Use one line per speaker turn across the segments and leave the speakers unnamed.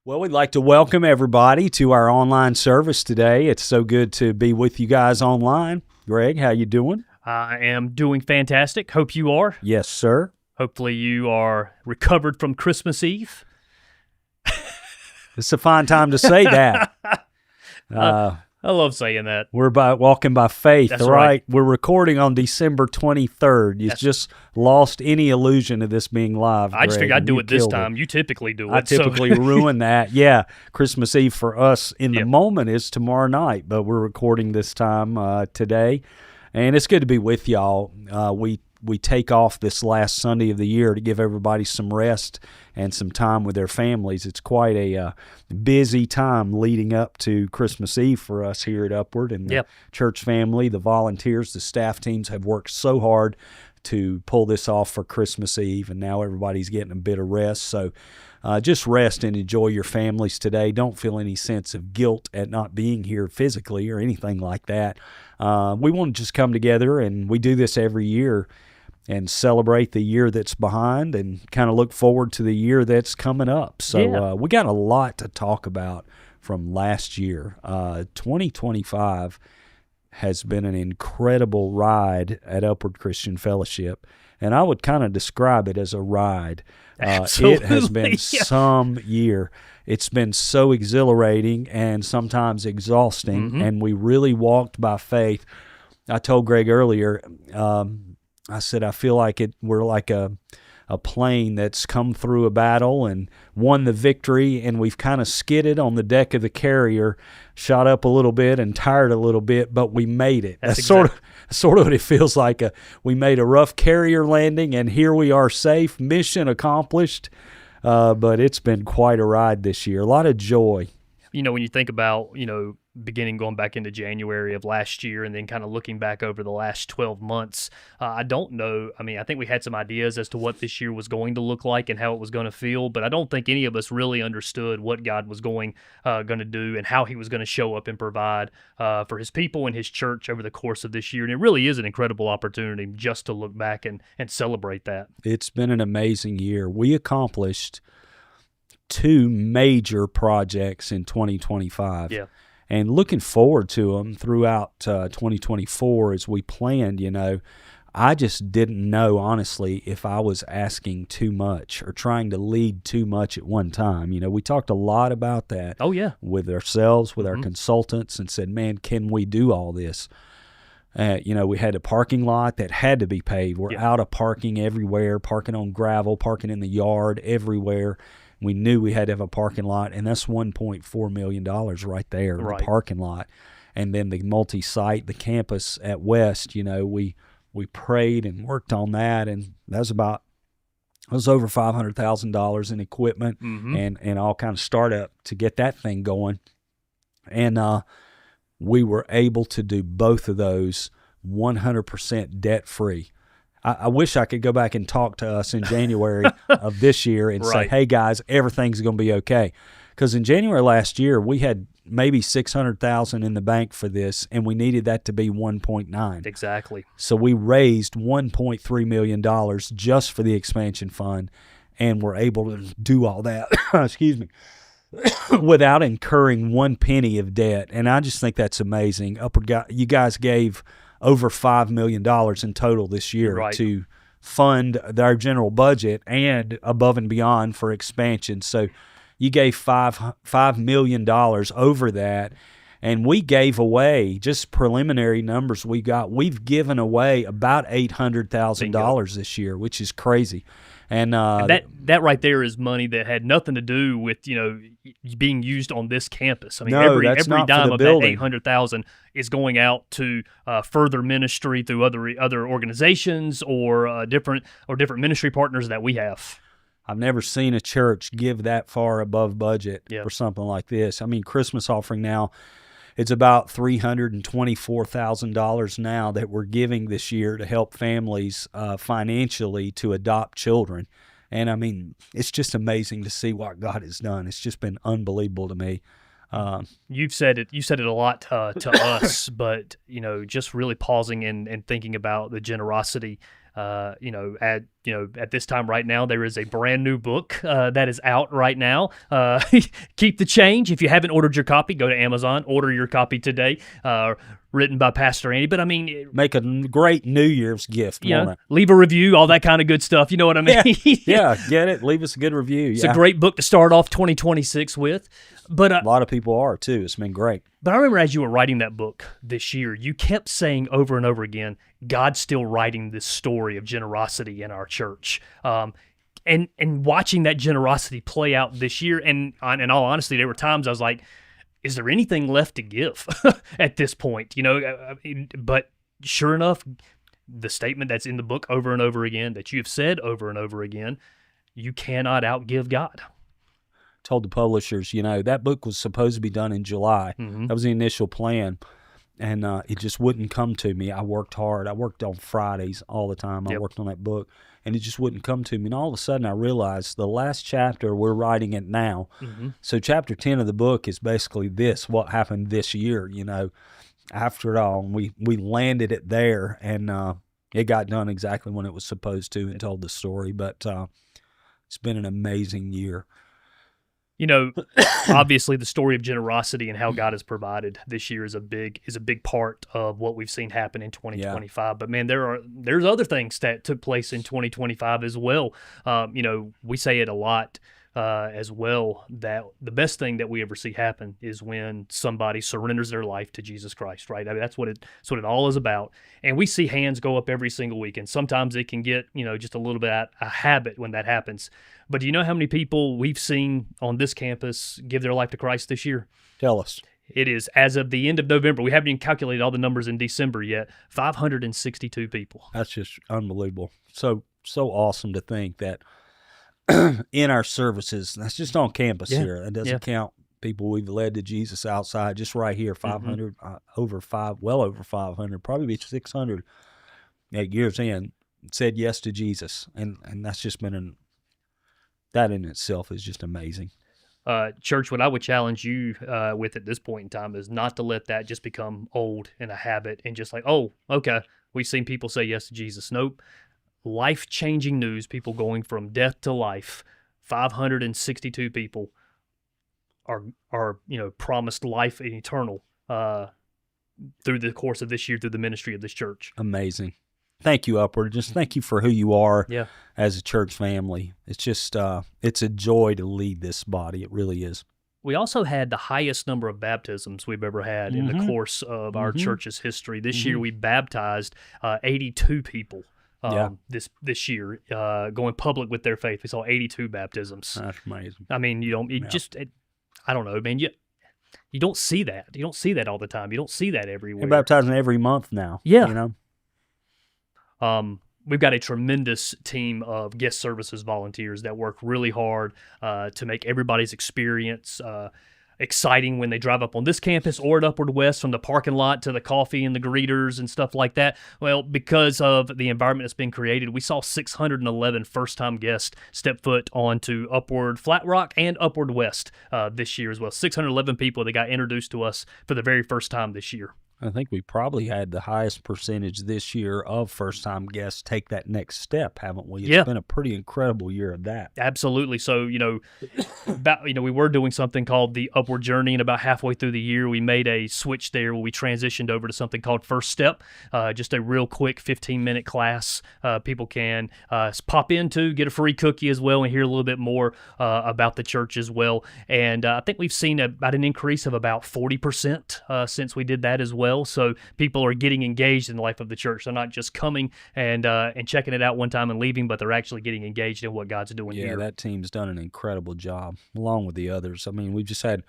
Well, we'd like to welcome everybody to our online service today. It's so good to be with you guys online. Greg, how you doing?
I am doing fantastic. Hope you are.
Yes, sir.
Hopefully you are recovered from Christmas Eve.
It's a fine time to say that.
I love saying that.
We're walking by faith,
That's
right?
right.
We're recording on December 23rd. You just lost any illusion of this being live,
I just
Greg,
figured I'd
and
do
you
it this
killed
time. You typically do it.
I typically ruin that. Yeah, Christmas Eve for us in the
Yep.
moment is tomorrow night, but we're recording this time today, and it's good to be with y'all. We take off this last Sunday of the year to give everybody some rest and some time with their families. It's quite a busy time leading up to Christmas Eve for us here at Upward, and the church family, the volunteers, the staff teams have worked so hard to pull this off for Christmas Eve, and now everybody's getting a bit of rest. So just rest and enjoy your families today. Don't feel any sense of guilt at not being here physically or anything like that. We want to just come together, and we do this every year, and celebrate the year that's behind and kind of look forward to the year that's coming up. So we got a lot to talk about from last year. 2025 has been an incredible ride at Upward Christian Fellowship, and I would kind of describe it as a ride.
Absolutely.
It has been some year. It's been so exhilarating and sometimes exhausting, and we really walked by faith. I told Greg earlier, I said, I feel like we're like a plane that's come through a battle and won the victory, and we've kind of skidded on the deck of the carrier, shot up a little bit and tired a little bit, but we made it. That's sort of what it feels like. We made a rough carrier landing, and here we are safe, mission accomplished. But it's been quite a ride this year. A lot of joy.
You know, when you think about, going back into January of last year and then kind of looking back over the last 12 months, I don't know. I mean, I think we had some ideas as to what this year was going to look like and how it was going to feel, but I don't think any of us really understood what God was going to do and how he was going to show up and provide for his people and his church over the course of this year. And it really is an incredible opportunity just to look back and celebrate that.
It's been an amazing year. We accomplished 2 major projects in 2025.
Yeah.
And looking forward to them throughout 2024 as we planned, I just didn't know, honestly, if I was asking too much or trying to lead too much at one time. We talked a lot about that with ourselves, with our consultants, and said, man, can we do all this? We had a parking lot that had to be paved. We're out of parking everywhere, parking on gravel, parking in the yard everywhere. We knew we had to have a parking lot, and that's $1.4 million right there, the parking lot. And then the multi-site, the campus at West, we prayed and worked on that, and that was over $500,000 in equipment and all kind of startup to get that thing going. And we were able to do both of those 100% debt-free. I wish I could go back and talk to us in January of this year and say, hey, guys, everything's going to be okay. Because in January last year, we had maybe $600,000 in the bank for this, and we needed that to be 1.9.
Exactly.
So we raised $1.3 million just for the expansion fund, and we're able to do all that, excuse me, without incurring one penny of debt. And I just think that's amazing. You guys gave over $5 million in total this year to fund our general budget and above and beyond for expansion. So you gave $5 million over that, and we gave away, just preliminary numbers we've given away about $800,000 this year, which is crazy. And
that right there is money that had nothing to do with being used on this campus. I mean,
every
dime of that $800,000 is going out to further ministry through other organizations or different ministry partners that we have.
I've never seen a church give that far above budget for something like this. I mean, Christmas offering now, it's about $324,000 now that we're giving this year to help families financially to adopt children. And I mean, it's just amazing to see what God has done. It's just been unbelievable to me.
You said it a lot to us, but just really pausing and thinking about the generosity, at this time right now, there is a brand new book that is out right now. Keep the Change. If you haven't ordered your copy, go to Amazon, order your copy today. Written by Pastor Andy. But I mean,
make a great New Year's gift.
Leave a review, all that kind of good stuff. You know what I mean?
Yeah, get it. Leave us a good review.
It's a great book to start off 2026 with. But
a lot of people are too. It's been great.
But I remember as you were writing that book this year, you kept saying over and over again, God's still writing this story of generosity in our church. And watching that generosity play out this year, and in all honesty, there were times I was like, is there anything left to give at this point? But sure enough, the statement that's in the book over and over again, that you have said over and over again, you cannot outgive God.
Told the publishers, that book was supposed to be done in July.
Mm-hmm.
That was the initial plan, and it just wouldn't come to me. I worked hard. I worked on Fridays all the time. I worked on that book, and it just wouldn't come to me. And all of a sudden, I realized the last chapter, we're writing it now.
Mm-hmm.
So chapter 10 of the book is basically what happened this year, after it all. And we landed it there, and it got done exactly when it was supposed to and told the story. But it's been an amazing year.
Obviously the story of generosity and how God has provided this year is a big part of what we've seen happen in 2025. Yeah. But man, there's other things that took place in 2025 as well. We say it a lot as well, that the best thing that we ever see happen is when somebody surrenders their life to Jesus Christ, right? I mean, that's what it all is about. And we see hands go up every single week, and sometimes it can get, just a little bit a habit when that happens. But do you know how many people we've seen on this campus give their life to Christ this year?
Tell us.
It is, as of the end of November, we haven't even calculated all the numbers in December yet, 562 people.
That's just unbelievable. So awesome to think that in our services, that's just on campus here. That doesn't count people we've led to Jesus outside, just right here, 500, well over 500, probably 600 8 years in, said yes to Jesus. And that's just been that in itself is just amazing.
Church, what I would challenge you with at this point in time is not to let that just become old and a habit and just like, oh, okay, we've seen people say yes to Jesus. Nope. Life-changing news, people going from death to life. 562 people are promised life and eternal through the course of this year, through the ministry of this church.
Amazing. Thank you, Upward. Just thank you for who you are as a church family. It's just it's a joy to lead this body. It really is.
We also had the highest number of baptisms we've ever had in the course of our church's history. This year we baptized 82 people. This year, going public with their faith, we saw 82 baptisms.
That's amazing.
I mean, I don't know, man. You don't see that. You don't see that all the time. You don't see that everywhere.
You're baptizing every month now.
Yeah. We've got a tremendous team of guest services volunteers that work really hard to make everybody's experience exciting when they drive up on this campus or at Upward West, from the parking lot to the coffee and the greeters and stuff like that. Well, because of the environment that's been created, we saw 611 first-time guests step foot onto Upward Flat Rock and Upward West this year as well. 611 people that got introduced to us for the very first time this year.
I think we probably had the highest percentage this year of first-time guests take that next step, haven't we? It's been a pretty incredible year of that.
Absolutely. So, we were doing something called the Upward Journey, and about halfway through the year, we made a switch there where we transitioned over to something called First Step, just a real quick 15-minute class people can pop into, get a free cookie as well, and hear a little bit more about the church as well. And I think we've seen about an increase of about 40% since we did that as well. So people are getting engaged in the life of the church. They're not just coming and checking it out one time and leaving, but they're actually getting engaged in what God's doing here.
Yeah, that team's done an incredible job, along with the others. I mean, we've just had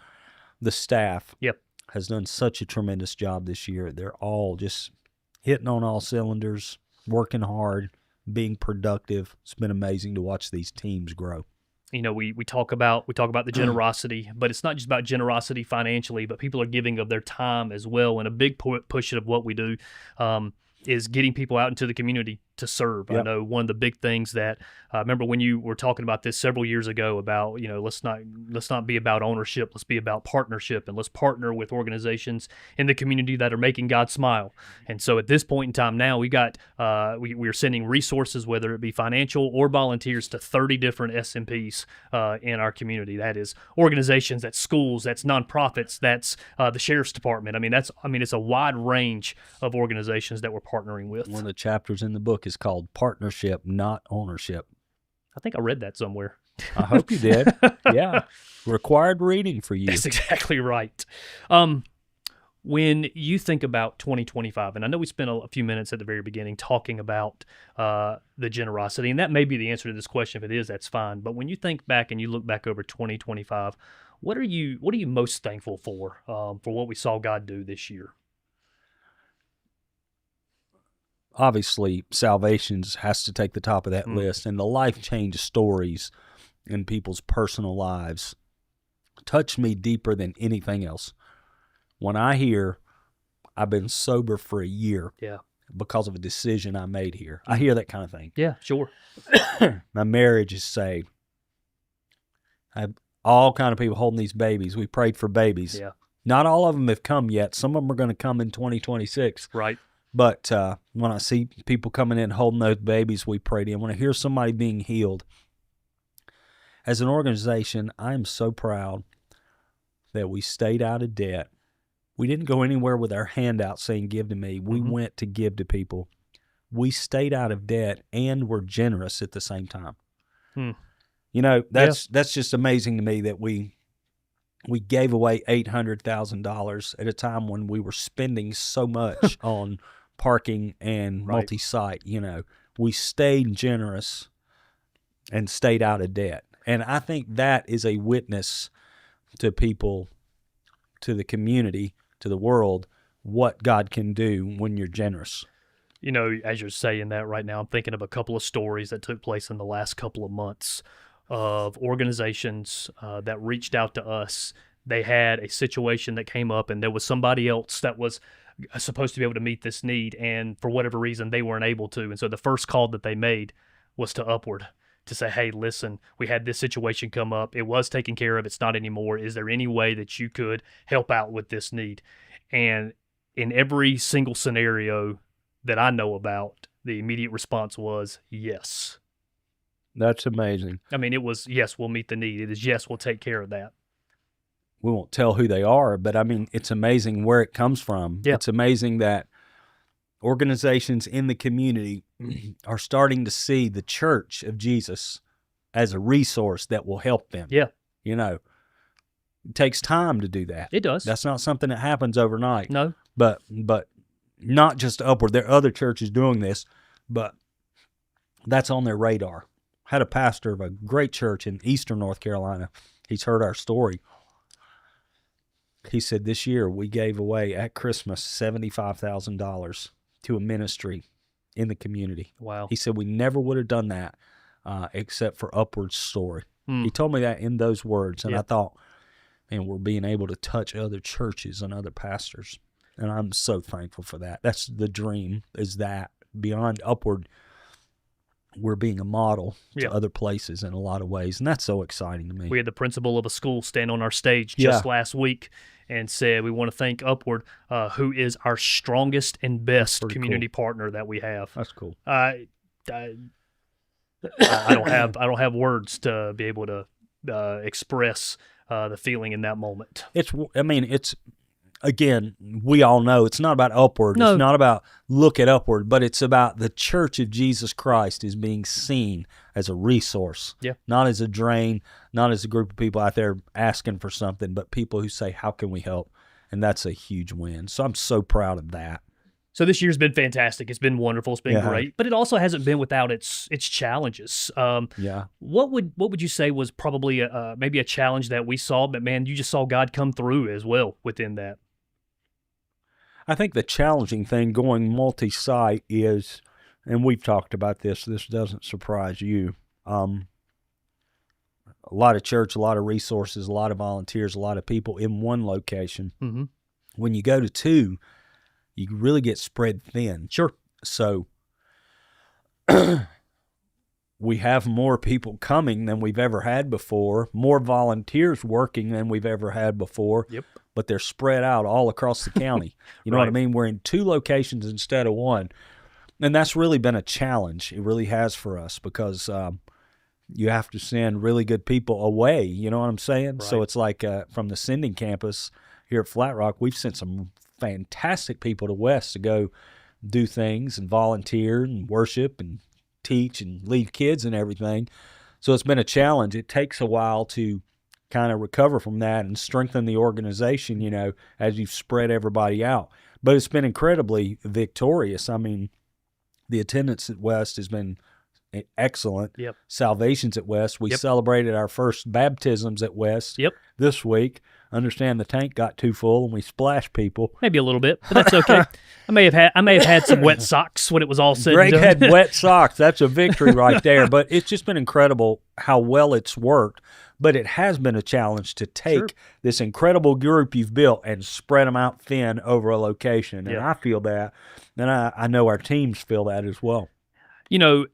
the staff has done such a tremendous job this year. They're all just hitting on all cylinders, working hard, being productive. It's been amazing to watch these teams grow.
We talk about the generosity, but it's not just about generosity financially, but people are giving of their time as well. And a big push of what we do is getting people out into the community, to serve. I
Yep.
know one of the big things that I remember when you were talking about this several years ago about, let's not be about ownership, let's be about partnership, and let's partner with organizations in the community that are making God smile. And so at this point in time now, we're sending resources, whether it be financial or volunteers, to 30 different SMPs in our community. That is organizations, that's schools, that's nonprofits, that's the sheriff's department. It's a wide range of organizations that we're partnering with.
One of the chapters in the book is called Partnership, Not Ownership.
I think I read that somewhere.
I hope you did. Yeah. Required reading for you.
That's exactly right. When you think about 2025, and I know we spent a few minutes at the very beginning talking about the generosity, and that may be the answer to this question. If it is, that's fine. But when you think back and you look back over 2025, what are you most thankful for what we saw God do this year?
Obviously, salvations has to take the top of that list, and the life change stories in people's personal lives touch me deeper than anything else. When I hear I've been sober for a year because of a decision I made here, I hear that kind of thing.
Yeah, sure.
My marriage is saved. I have all kind of people holding these babies. We prayed for babies.
Yeah.
Not all of them have come yet. Some of them are going to come in 2026.
Right.
But when I see people coming in holding those babies we prayed in, when I hear somebody being healed, as an organization, I am so proud that we stayed out of debt. We didn't go anywhere with our hand out saying, give to me. We went to give to people. We stayed out of debt and were generous at the same time. That's just amazing to me that we gave away $800,000 at a time when we were spending so much on parking and multi-site. We stayed generous and stayed out of debt. And I think that is a witness to people, to the community, to the world, what God can do when you're generous.
As you're saying that right now, I'm thinking of a couple of stories that took place in the last couple of months of organizations that reached out to us. They had a situation that came up, and there was somebody else that was supposed to be able to meet this need, and for whatever reason, they weren't able to. And so the first call that they made was to Upward to say, hey, listen, we had this situation come up. It was taken care of. It's not anymore. Is there any way that you could help out with this need? And in every single scenario that I know about, the immediate response was yes.
That's amazing.
It was, yes, we'll meet the need. It is, yes, we'll take care of that.
We won't tell who they are, but it's amazing where it comes from.
Yeah.
It's amazing that organizations in the community are starting to see the Church of Jesus as a resource that will help them.
Yeah.
It takes time to do that.
It does.
That's not something that happens overnight.
No.
But not just Upward. There are other churches doing this, but that's on their radar. Had a pastor of a great church in eastern North Carolina. He's heard our story. He said this year we gave away at Christmas $75,000 to a ministry in the community.
Wow.
He said we never would have done that except for Upward's story. He told me that in those words, and I thought, man, we're being able to touch other churches and other pastors, and I'm so thankful for that. That's the dream, is that beyond Upward, we're being a model to other places in a lot of ways, and that's so exciting to me.
We had the principal of a school stand on our stage just last week and said, we want to thank Upward, who is our strongest and best community partner that we have.
That's cool.
I don't have words to be able to express the feeling in that moment.
It's again, we all know it's not about Upward.
No.
It's not about look at Upward, but it's about the Church of Jesus Christ is being seen as a resource.
Yeah.
Not as a drain, not as a group of people out there asking for something, but people who say, how can we help? And that's a huge win. So I'm so proud of that.
So this year's been fantastic. It's been wonderful. It's been great, but it also hasn't been without its challenges. What would you say was probably maybe a challenge that we saw, but man, you just saw God come through as well within that?
I think the challenging thing going multi-site is, and we've talked about this doesn't surprise you, a lot of church, a lot of resources, a lot of volunteers, a lot of people in one location.
Mm-hmm.
When you go to two, you really get spread thin.
Sure.
So we have more people coming than we've ever had before, more volunteers working than we've ever had before.
Yep.
But they're spread out all across the county. You know what I
Right.
mean? We're in 2 locations instead of 1. And that's really been a challenge. It really has for us because you have to send really good people away. You know what I'm saying? So
Right.
it's like from the sending campus here at Flat Rock, we've sent some fantastic people to West to go do things and volunteer and worship and teach and lead kids and everything. So it's been a challenge. It takes a while to kind of recover from that and strengthen the organization, you know, as you've spread everybody out. But it's been incredibly victorious. I mean, the attendance at West has been excellent.
Yep.
Salvations at West. We
Yep.
celebrated our first baptisms at West
Yep.
this week. Understand the tank got too full and we splashed people.
Maybe a little bit, but that's okay. I may have had some wet socks when it was all said
Greg
and
had
done.
wet socks. That's a victory right there. But it's just been incredible how well it's worked. But it has been a challenge to take
Sure.
this incredible group you've built and spread them out thin over a location. And
Yeah.
I feel that. And I know our teams feel that as well.
You know,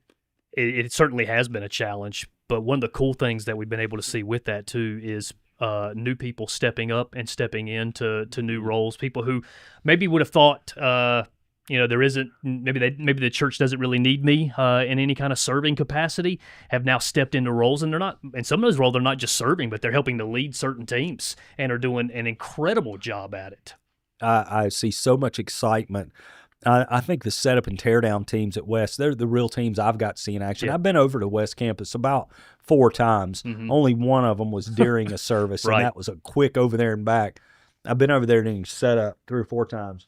it certainly has been a challenge, but one of the cool things that we've been able to see with that too is new people stepping up and stepping into new roles. People who maybe would have thought, there isn't maybe the church doesn't really need me in any kind of serving capacity. Have now stepped into roles, and they're not. In some of those roles, they're not just serving, but they're helping to lead certain teams and are doing an incredible job at it.
I see so much excitement. I think the setup and teardown teams at West, they're the real teams I've got to see in action.
Yeah.
I've been over to West Campus about 4 times.
Mhm.
Only one of them was during a service,
Right.
and that was a quick over there and back. I've been over there doing setup 3 or 4 times.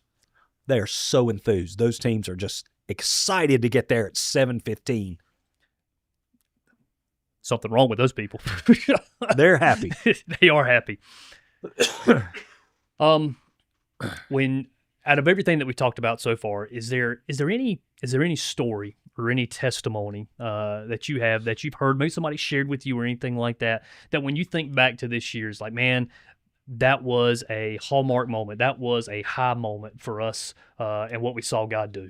They are so enthused. Those teams are just excited to get there at 7:15.
Something wrong with those people.
They're happy.
They are happy. When out of everything that we've talked about so far, is there any story or any testimony that you have that you've heard, maybe somebody shared with you or anything like that, that when you think back to this year, is like, man, that was a hallmark moment. That was a high moment for us and what we saw God do.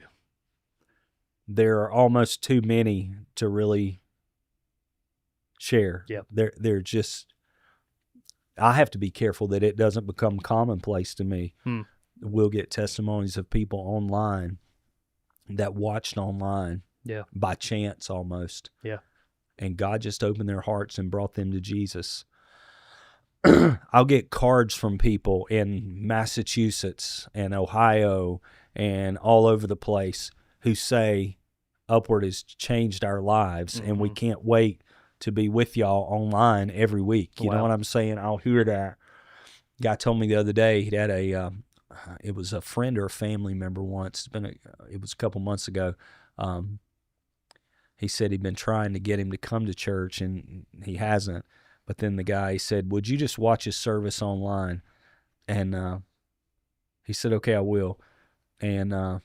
There are almost too many to really share.
Yeah.
They're just, I have to be careful that it doesn't become commonplace to me. We'll get testimonies of people online that watched online
Yeah.
by chance almost.
Yeah.
And God just opened their hearts and brought them to Jesus. I'll get cards from people in Massachusetts and Ohio and all over the place who say Upward has changed our lives and we can't wait to be with y'all online every week. You know
Wow.
what I'm saying? I'll hear that. Guy told me the other day he had it was a friend or a family member once. It was a couple months ago. He said he'd been trying to get him to come to church and he hasn't. But then the guy said, "Would you just watch his service online?" And he said, "Okay, I will." And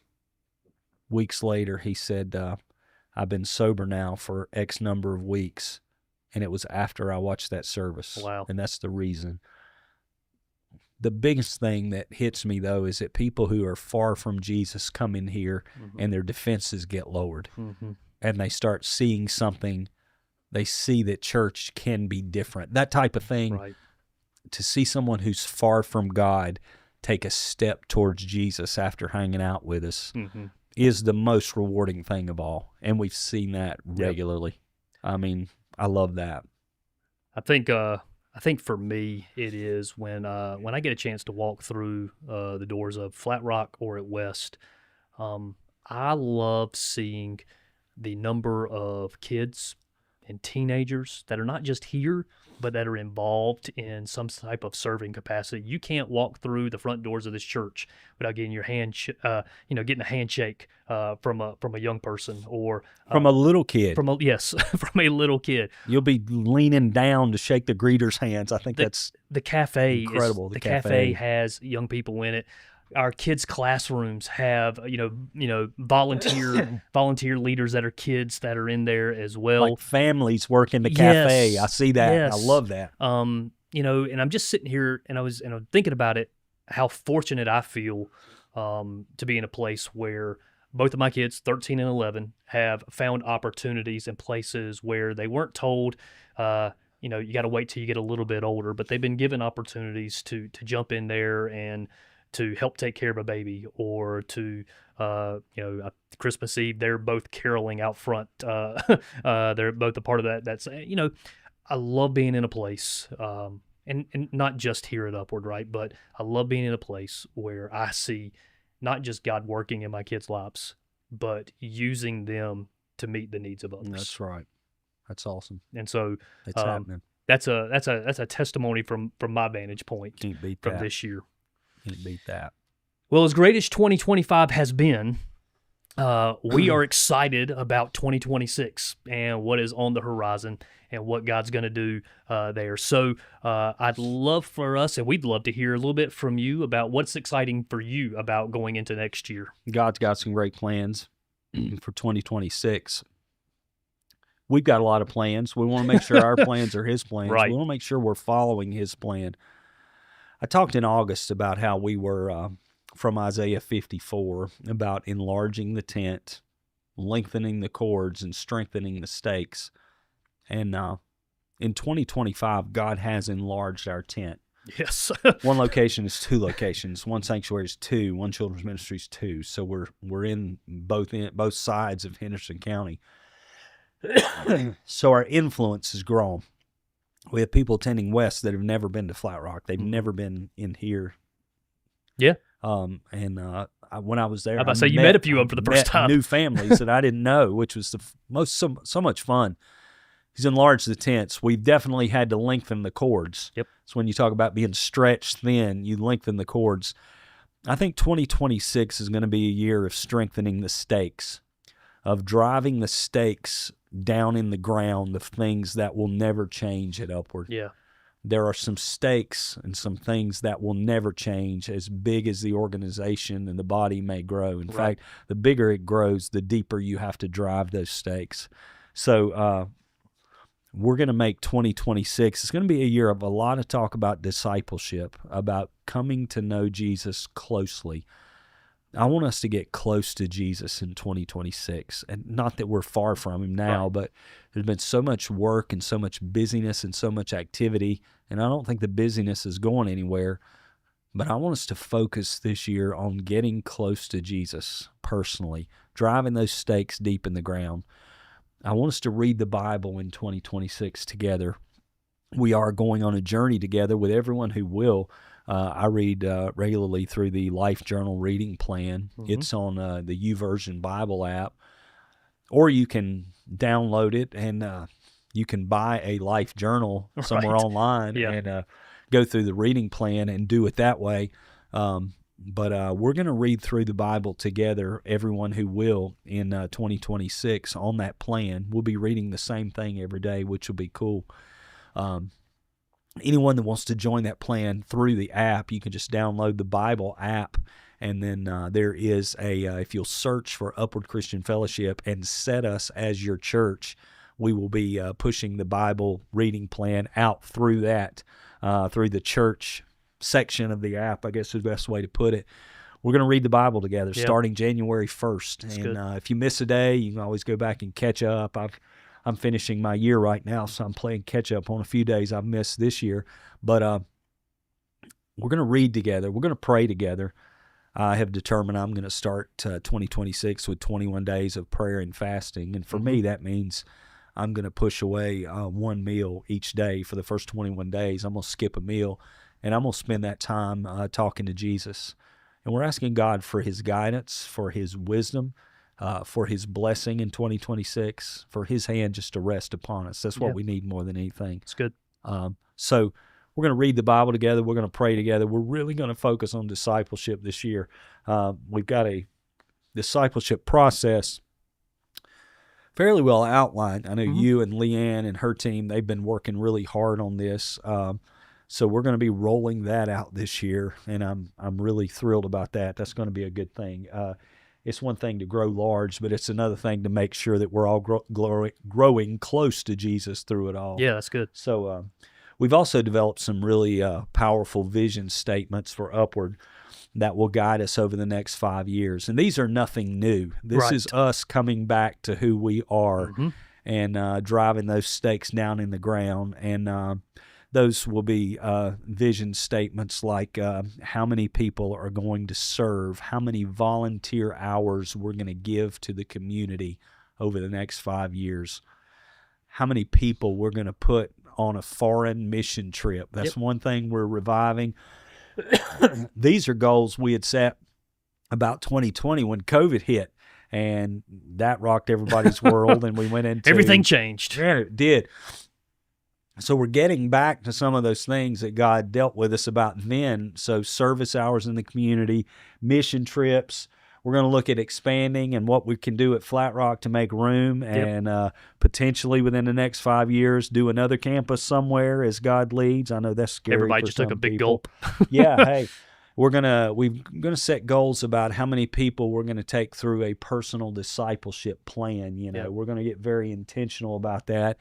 weeks later, he said, "I've been sober now for X number of weeks." And it was after I watched that service.
Wow.
And that's the reason. The biggest thing that hits me, though, is that people who are far from Jesus come in here and their defenses get lowered.
Mm-hmm.
And they start seeing something. They see that church can be different. That type of thing.
Right.
To see someone who's far from God take a step towards Jesus after hanging out with us
Mm-hmm.
is the most rewarding thing of all. And we've seen that regularly. I mean, I love that.
I think for me it is when I get a chance to walk through the doors of Flat Rock or at West. I love seeing the number of kids and teenagers that are not just here, but that are involved in some type of serving capacity. You can't walk through the front doors of this church without getting your getting a handshake from a young person or
From a little kid.
from a little kid.
You'll be leaning down to shake the greeter's hands. I think that's
The cafe
incredible.
The
The
cafe
cafe.
has young people in it. Our kids' classrooms have volunteer leaders that are kids that are in there as well.
like families work in the cafe.
Yes.
I see that.
Yes.
I love that.
And I'm just sitting here and I'm thinking about it, how fortunate I feel to be in a place where both of my kids, 13 and 11, have found opportunities in places where they weren't told, you got to wait till you get a little bit older, but they've been given opportunities to jump in there and to help take care of a baby, or to, Christmas Eve, they're both caroling out front. They're both a part of that. I love being in a place, and not just here at Upward, right? But I love being in a place where I see not just God working in my kids' lives, but using them to meet the needs of others.
That's right. That's awesome.
And so
It's happening.
That's a testimony from my vantage point
Can't beat
from
that.
this year.
Can't beat that.
Well, as great as 2025 has been, we are excited about 2026 and what is on the horizon and what God's going to do there. So I'd love for us, and we'd love to hear a little bit from you about what's exciting for you about going into next year.
God's got some great plans for 2026. We've got a lot of plans. We want to make sure our plans are His plans.
Right.
We want to make sure we're following His plan. I talked in August about how we were from Isaiah 54 about enlarging the tent, lengthening the cords, and strengthening the stakes. And in 2025, God has enlarged our tent.
Yes.
One location is 2 locations. One sanctuary is 2. One children's ministry is 2. So we're in both sides of Henderson County. So our influence has grown. We have people attending West that have never been to Flat Rock. They've never been in here.
Yeah.
When I was there,
I was about to say, you met a few of them for the first time.
New families that I didn't know, which was so much fun. He's enlarged the tents. We've definitely had to lengthen the cords.
Yep.
So when you talk about being stretched thin, you lengthen the cords. I think 2026 is going to be a year of strengthening the stakes, of driving the stakes down in the ground of things that will never change at Upward.
Yeah.
There are some stakes and some things that will never change, as big as the organization and the body may grow. In fact, the bigger it grows, the deeper you have to drive those stakes. So we're going to make 2026, it's going to be a year of a lot of talk about discipleship, about coming to know Jesus closely. I want us to get close to Jesus in 2026, and not that we're far from Him now, but there's been so much work and so much busyness and so much activity, and I don't think the busyness is going anywhere, but I want us to focus this year on getting close to Jesus personally, driving those stakes deep in the ground. I want us to read the Bible in 2026 together. We are going on a journey together with everyone who will. I read regularly through the Life Journal reading plan. Mm-hmm. It's on the YouVersion Bible app, or you can download it and you can buy a Life Journal somewhere online and go through the reading plan and do it that way. But we're going to read through the Bible together, everyone who will, in 2026 on that plan. We'll be reading the same thing every day, which will be cool. Anyone that wants to join that plan through the app, you can just download the Bible app, and then there is if you'll search for Upward Christian Fellowship and set us as your church, we will be pushing the Bible reading plan out through that, through the church section of the app, I guess is the best way to put it. We're going to read the Bible together starting January 1st.
That's
and if you miss a day, you can always go back and catch up. I'm finishing my year right now, so I'm playing catch-up on a few days I've missed this year. But we're going to read together. We're going to pray together. I have determined I'm going to start 2026 with 21 days of prayer and fasting. And for me, that means I'm going to push away one meal each day for the first 21 days. I'm going to skip a meal, and I'm going to spend that time talking to Jesus. And we're asking God for His guidance, for His wisdom, for His blessing in 2026, for His hand just to rest upon us. That's what we need more than anything.
It's good.
So we're going to read the Bible together. We're going to pray together. We're really going to focus on discipleship this year. We've got a discipleship process fairly well outlined. I know you and Leanne and her team, they've been working really hard on this. So we're going to be rolling that out this year, and I'm really thrilled about that. That's going to be a good thing. It's one thing to grow large, but it's another thing to make sure that we're all growing close to Jesus through it all.
Yeah, that's good.
So we've also developed some really powerful vision statements for Upward. that will guide us over the next 5 years. And these are nothing new. This
Right.
is us coming back to who we are
Mhm.
and driving those stakes down in the ground. And those will be vision statements like how many people are going to serve, how many volunteer hours we're going to give to the community over the next 5 years, how many people we're going to put on a foreign mission trip. That's one thing we're reviving. These are goals we had set about 2020 when COVID hit, and that rocked everybody's world, and we went into
Everything changed.
Yeah, it did. So we're getting back to some of those things that God dealt with us about then. So service hours in the community, mission trips. We're going to look at expanding and what we can do at Flat Rock to make room, and potentially within the next 5 years do another campus somewhere as God leads. I know that's scary.
Everybody
for
just took a
some
big
people.
gulp.
Yeah, hey, we're gonna set goals about how many people we're gonna take through a personal discipleship plan. We're gonna get very intentional about that.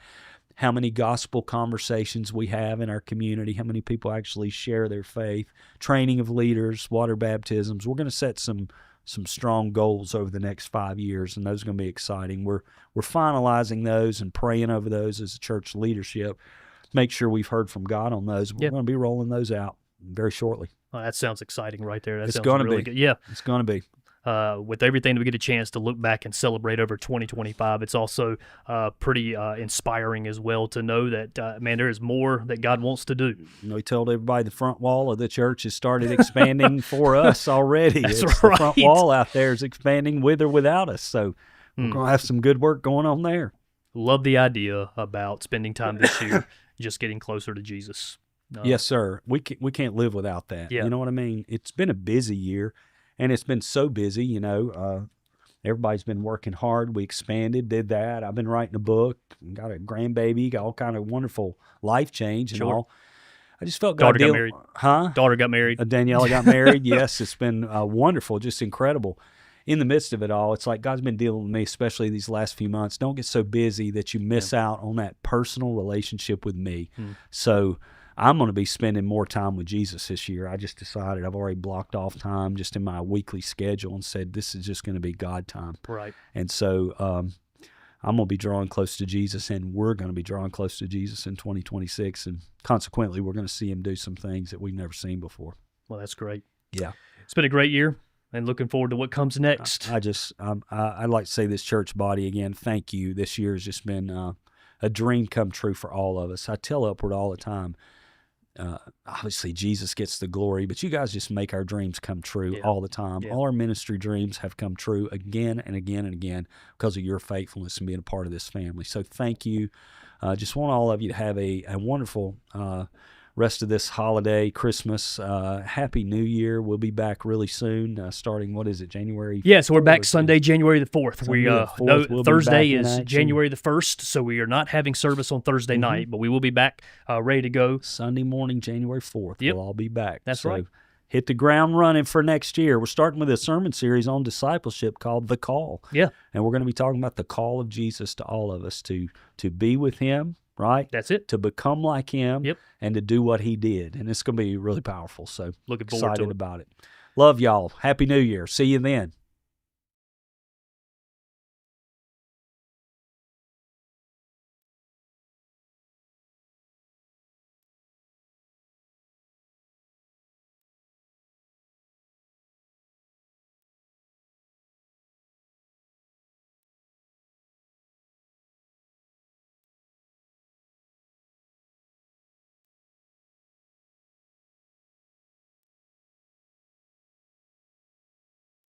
How many gospel conversations we have in our community, how many people actually share their faith, training of leaders, water baptisms. We're going to set some strong goals over the next 5 years, and those are going to be exciting. We're finalizing those and praying over those as a church leadership. Make sure we've heard from God on those. We're going to be rolling those out very shortly.
Well, that sounds exciting right there. That
It's
sounds
gonna
really
be.
good. Yeah.
It's going to be.
With everything that we get a chance to look back and celebrate over 2025, it's also pretty inspiring as well to know that, man, there is more that God wants to do.
We told everybody the front wall of the church has started expanding for us already.
That's
The
right.
front wall out there is expanding with or without us. So we're going to have some good work going on there.
Love the idea about spending time this year just getting closer to Jesus.
Yes, sir. We can't live without that.
Yeah.
You know what I mean? It's been a busy year, and it's been so busy, everybody's been working hard. We expanded, did that. I've been writing a book, got a grandbaby, got all kind of wonderful life change and
Sure.
all. I just felt
Daughter
God
got married.
Huh?
Daughter got married.
Daniela got married. Yes, it's been wonderful, just incredible. In the midst of it all, it's like God's been dealing with me, especially these last few months. Don't get so busy that you miss out on that personal relationship with me. So I'm going to be spending more time with Jesus this year. I just decided I've already blocked off time just in my weekly schedule and said this is just going to be God time.
Right.
And so I'm going to be drawing close to Jesus, and we're going to be drawing close to Jesus in 2026. And consequently, we're going to see him do some things that we've never seen before.
Well, that's great.
Yeah.
It's been a great year, and looking forward to what comes next.
I'd like to say this church body again, thank you. This year has just been a dream come true for all of us. I tell Upward all the time, obviously Jesus gets the glory, but you guys just make our dreams come true all the time.
Yeah.
All our ministry dreams have come true again and again and again because of your faithfulness and being a part of this family. So thank you. Just want all of you to have a wonderful rest of this holiday, Christmas. Happy New Year. We'll be back really soon, starting, what is it, January?
Yeah, so we're back
4th?
Sunday, January the 4th.
Sunday the 4th, we'll be
Thursday
back in
is
action.
January the 1st, so we are not having service on Thursday night, but we will be back ready to go.
Sunday morning, January 4th.
Yep.
We'll all be back.
That's right.
Hit the ground running for next year. We're starting with a sermon series on discipleship called The Call.
Yeah,
And we're going to be talking about the call of Jesus to all of us to be with him, right?
that's it.
To become like him,
Yep.
and to do what he did. And it's going to be really powerful. So
Looking forward to
excited
it.
about it. Love y'all. Happy New Year. See you then.